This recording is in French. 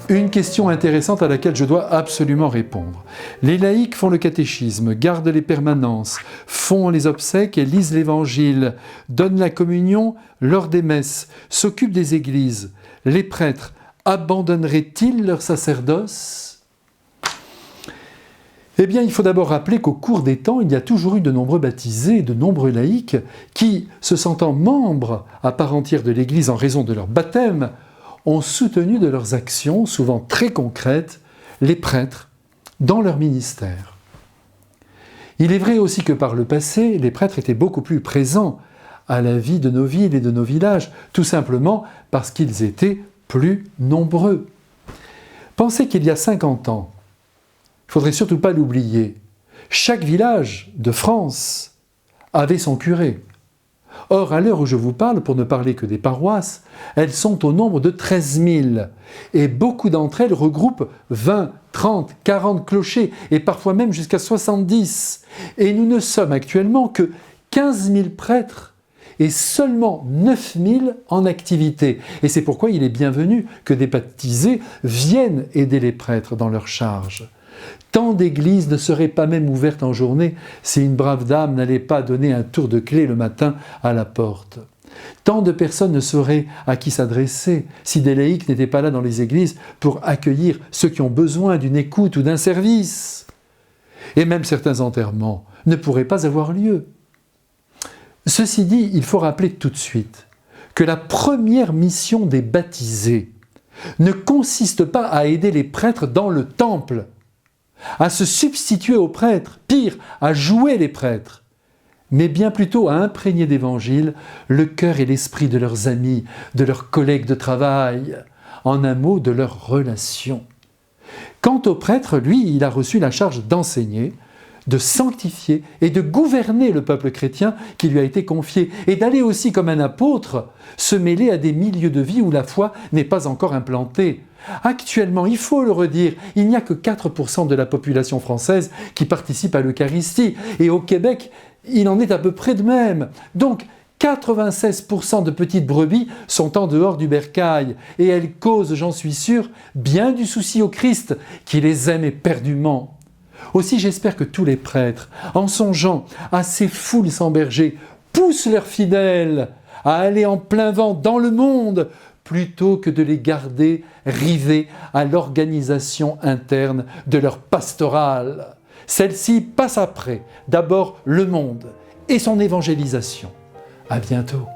Une question intéressante à laquelle je dois absolument répondre. Les laïcs font le catéchisme, gardent les permanences, font les obsèques et lisent l'Évangile, donnent la communion lors des messes, s'occupent des églises. Les prêtres abandonneraient-ils leur sacerdoce ? Eh bien, il faut d'abord rappeler qu'au cours des temps, il y a toujours eu de nombreux baptisés, de nombreux laïcs, qui, se sentant membres à part entière de l'Église en raison de leur baptême, ont soutenu de leurs actions, souvent très concrètes, les prêtres dans leur ministère. Il est vrai aussi que par le passé, les prêtres étaient beaucoup plus présents à la vie de nos villes et de nos villages, tout simplement parce qu'ils étaient plus nombreux. Pensez qu'il y a 50 ans, il ne faudrait surtout pas l'oublier, chaque village de France avait son curé. Or, à l'heure où je vous parle, pour ne parler que des paroisses, elles sont au nombre de 13 000. Et beaucoup d'entre elles regroupent 20, 30, 40 clochers, et parfois même jusqu'à 70. Et nous ne sommes actuellement que 15 000 prêtres, et seulement 9 000 en activité. Et c'est pourquoi il est bienvenu que des baptisés viennent aider les prêtres dans leurs charges. Tant d'églises ne seraient pas même ouvertes en journée si une brave dame n'allait pas donner un tour de clé le matin à la porte. Tant de personnes ne sauraient à qui s'adresser si des laïcs n'étaient pas là dans les églises pour accueillir ceux qui ont besoin d'une écoute ou d'un service. Et même certains enterrements ne pourraient pas avoir lieu. Ceci dit, il faut rappeler tout de suite que la première mission des baptisés ne consiste pas à aider les prêtres dans le temple, à se substituer aux prêtres, pire, à jouer les prêtres, mais bien plutôt à imprégner d'évangile le cœur et l'esprit de leurs amis, de leurs collègues de travail, en un mot, de leurs relations. Quant au prêtre, lui, il a reçu la charge d'enseigner, de sanctifier et de gouverner le peuple chrétien qui lui a été confié, et d'aller aussi comme un apôtre se mêler à des milieux de vie où la foi n'est pas encore implantée. Actuellement, il faut le redire, il n'y a que 4% de la population française qui participe à l'Eucharistie, et au Québec, il en est à peu près de même. Donc, 96% de petites brebis sont en dehors du bercail, et elles causent, j'en suis sûr, bien du souci au Christ, qui les aime éperdument. Aussi, j'espère que tous les prêtres, en songeant à ces foules sans berger, poussent leurs fidèles à aller en plein vent dans le monde, plutôt que de les garder rivés à l'organisation interne de leur pastorale. Celle-ci passe après, d'abord le monde et son évangélisation. À bientôt.